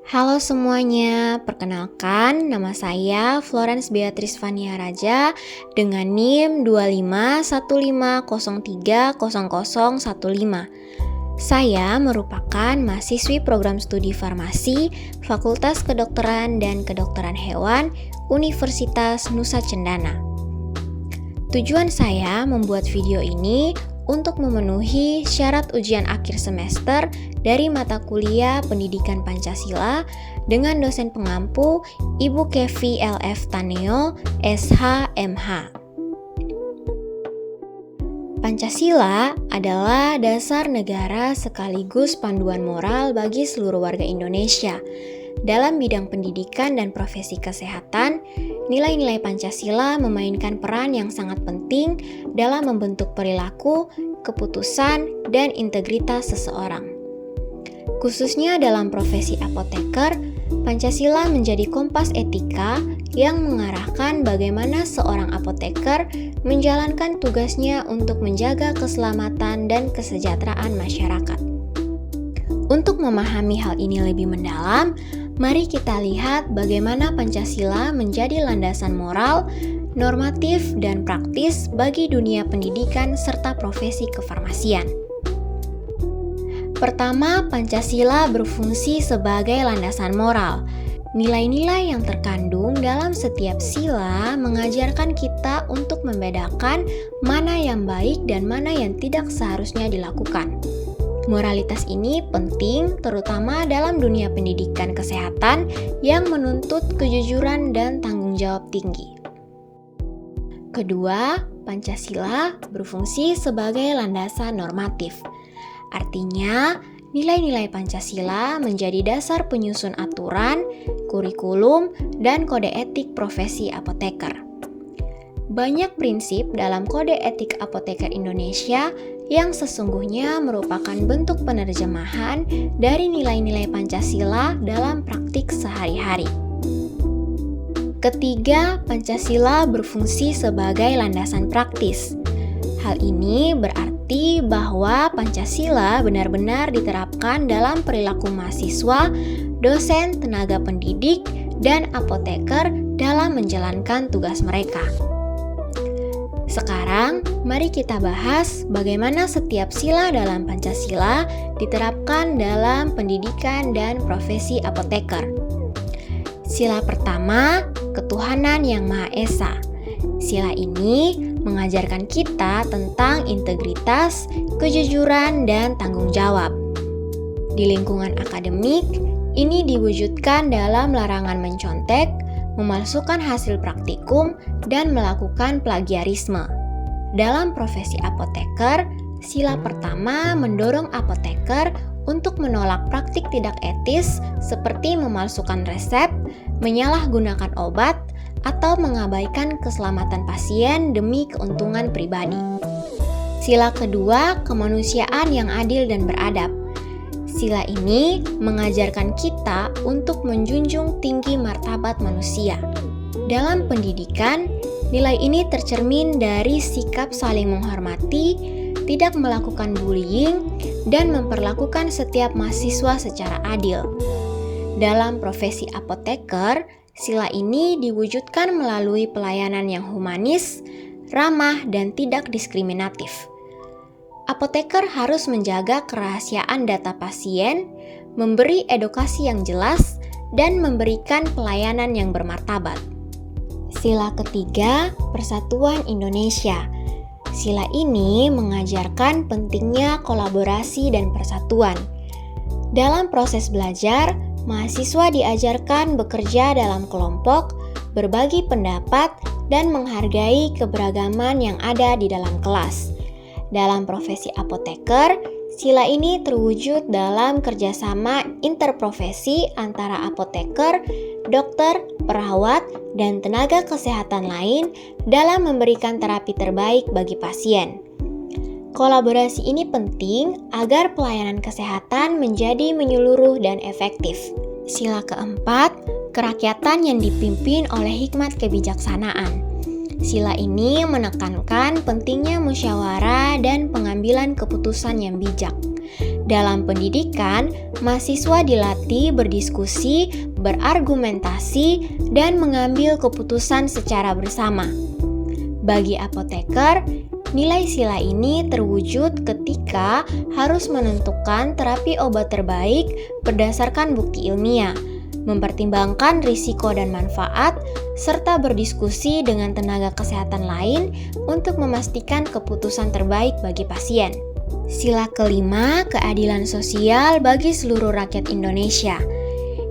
Halo semuanya, perkenalkan nama saya Florence Beatrice Vania Raja dengan NIM 2515030015. Saya merupakan mahasiswi program studi farmasi Fakultas Kedokteran dan Kedokteran Hewan Universitas Nusa Cendana. Tujuan saya membuat video ini untuk memenuhi syarat ujian akhir semester dari mata kuliah Pendidikan Pancasila dengan dosen pengampu Ibu Kevi LF Taneo, SH, MH. Pancasila adalah dasar negara sekaligus panduan moral bagi seluruh warga Indonesia. Dalam bidang pendidikan dan profesi kesehatan, nilai-nilai Pancasila memainkan peran yang sangat penting dalam membentuk perilaku, keputusan, dan integritas seseorang. Khususnya dalam profesi apoteker, Pancasila menjadi kompas etika yang mengarahkan bagaimana seorang apoteker menjalankan tugasnya untuk menjaga keselamatan dan kesejahteraan masyarakat. Untuk memahami hal ini lebih mendalam, mari kita lihat bagaimana Pancasila menjadi landasan moral, normatif, dan praktis bagi dunia pendidikan serta profesi kefarmasian. Pertama, Pancasila berfungsi sebagai landasan moral. Nilai-nilai yang terkandung dalam setiap sila mengajarkan kita untuk membedakan mana yang baik dan mana yang tidak seharusnya dilakukan. Moralitas ini penting terutama dalam dunia pendidikan kesehatan yang menuntut kejujuran dan tanggung jawab tinggi. Kedua, Pancasila berfungsi sebagai landasan normatif. Artinya, nilai-nilai Pancasila menjadi dasar penyusun aturan, kurikulum, dan kode etik profesi apoteker. Banyak prinsip dalam Kode Etik Apoteker Indonesia yang sesungguhnya merupakan bentuk penerjemahan dari nilai-nilai Pancasila dalam praktik sehari-hari. Ketiga, Pancasila berfungsi sebagai landasan praktis. Hal ini berarti bahwa Pancasila benar-benar diterapkan dalam perilaku mahasiswa, dosen, tenaga pendidik, dan apoteker dalam menjalankan tugas mereka. Sekarang, mari kita bahas bagaimana setiap sila dalam Pancasila diterapkan dalam pendidikan dan profesi apoteker. Sila pertama, ketuhanan yang Maha Esa. Sila ini mengajarkan kita tentang integritas, kejujuran, dan tanggung jawab. Di lingkungan akademik, ini diwujudkan dalam larangan mencontek, memalsukan hasil praktikum, dan melakukan plagiarisme. Dalam profesi apoteker, sila pertama mendorong apoteker untuk menolak praktik tidak etis seperti memalsukan resep, menyalahgunakan obat, atau mengabaikan keselamatan pasien demi keuntungan pribadi. Sila kedua, kemanusiaan yang adil dan beradab. Sila ini mengajarkan kita untuk menjunjung tinggi martabat manusia. Dalam pendidikan, nilai ini tercermin dari sikap saling menghormati, tidak melakukan bullying, dan memperlakukan setiap mahasiswa secara adil. Dalam profesi apoteker, sila ini diwujudkan melalui pelayanan yang humanis, ramah, dan tidak diskriminatif. Apoteker harus menjaga kerahasiaan data pasien, memberi edukasi yang jelas, dan memberikan pelayanan yang bermartabat. Sila ketiga, Persatuan Indonesia. Sila ini mengajarkan pentingnya kolaborasi dan persatuan. Dalam proses belajar, mahasiswa diajarkan bekerja dalam kelompok, berbagi pendapat, dan menghargai keberagaman yang ada di dalam kelas. Dalam profesi apoteker, sila ini terwujud dalam kerjasama interprofesi antara apoteker, dokter, perawat, dan tenaga kesehatan lain dalam memberikan terapi terbaik bagi pasien. Kolaborasi ini penting agar pelayanan kesehatan menjadi menyeluruh dan efektif. Sila keempat, kerakyatan yang dipimpin oleh hikmat kebijaksanaan. Sila ini menekankan pentingnya musyawarah dan pengambilan keputusan yang bijak. Dalam pendidikan, mahasiswa dilatih berdiskusi, berargumentasi, dan mengambil keputusan secara bersama. Bagi apoteker, nilai sila ini terwujud ketika harus menentukan terapi obat terbaik berdasarkan bukti ilmiah, mempertimbangkan risiko dan manfaat, serta berdiskusi dengan tenaga kesehatan lain untuk memastikan keputusan terbaik bagi pasien. Sila kelima, keadilan sosial bagi seluruh rakyat Indonesia.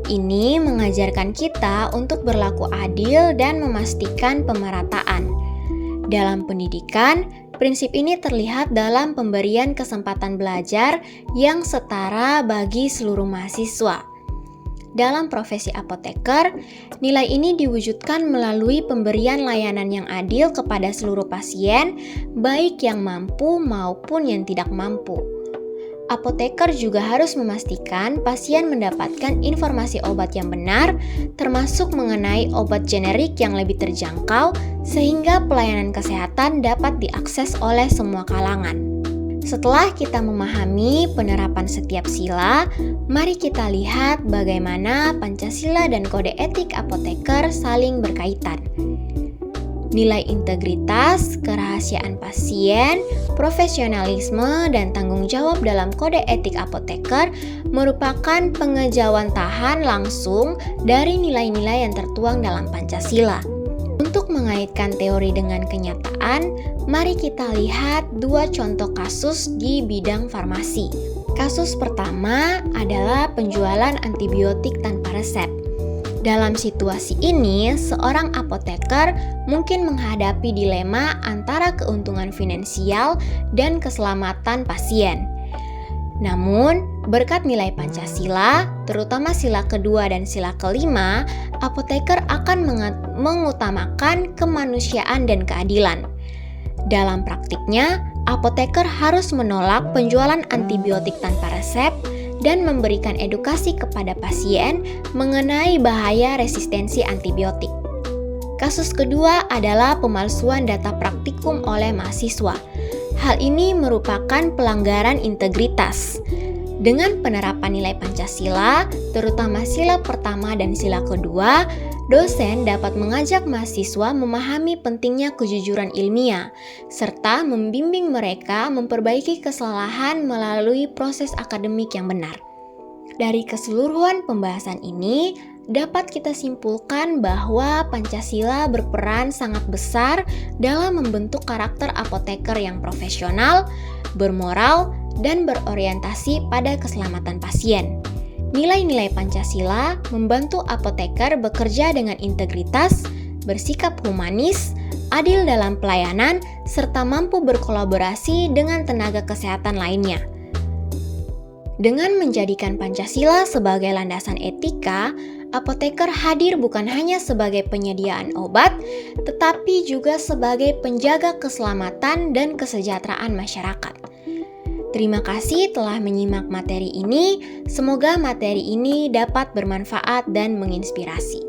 Ini mengajarkan kita untuk berlaku adil dan memastikan pemerataan. Dalam pendidikan, prinsip ini terlihat dalam pemberian kesempatan belajar yang setara bagi seluruh mahasiswa. Dalam profesi apoteker, nilai ini diwujudkan melalui pemberian layanan yang adil kepada seluruh pasien, baik yang mampu maupun yang tidak mampu. Apoteker juga harus memastikan pasien mendapatkan informasi obat yang benar, termasuk mengenai obat generik yang lebih terjangkau, sehingga pelayanan kesehatan dapat diakses oleh semua kalangan. Setelah kita memahami penerapan setiap sila, mari kita lihat bagaimana Pancasila dan Kode Etik Apoteker saling berkaitan. Nilai integritas, kerahasiaan pasien, profesionalisme, dan tanggung jawab dalam Kode Etik Apoteker merupakan pengejawantahan langsung dari nilai-nilai yang tertuang dalam Pancasila. Untuk mengaitkan teori dengan kenyataan, mari kita lihat dua contoh kasus di bidang farmasi. Kasus pertama adalah penjualan antibiotik tanpa resep. Dalam situasi ini, seorang apoteker mungkin menghadapi dilema antara keuntungan finansial dan keselamatan pasien. Namun, berkat nilai Pancasila, terutama sila kedua dan sila kelima, apoteker akan mengutamakan kemanusiaan dan keadilan. Dalam praktiknya, apoteker harus menolak penjualan antibiotik tanpa resep dan memberikan edukasi kepada pasien mengenai bahaya resistensi antibiotik. Kasus kedua adalah pemalsuan data praktikum oleh mahasiswa. Hal ini merupakan pelanggaran integritas. Dengan penerapan nilai Pancasila, terutama sila pertama dan sila kedua, dosen dapat mengajak mahasiswa memahami pentingnya kejujuran ilmiah, serta membimbing mereka memperbaiki kesalahan melalui proses akademik yang benar. Dari keseluruhan pembahasan ini, dapat kita simpulkan bahwa Pancasila berperan sangat besar dalam membentuk karakter apoteker yang profesional, bermoral, dan berorientasi pada keselamatan pasien. Nilai-nilai Pancasila membantu apoteker bekerja dengan integritas, bersikap humanis, adil dalam pelayanan, serta mampu berkolaborasi dengan tenaga kesehatan lainnya. Dengan menjadikan Pancasila sebagai landasan etika, apoteker hadir bukan hanya sebagai penyediaan obat, tetapi juga sebagai penjaga keselamatan dan kesejahteraan masyarakat. Terima kasih telah menyimak materi ini. Semoga materi ini dapat bermanfaat dan menginspirasi.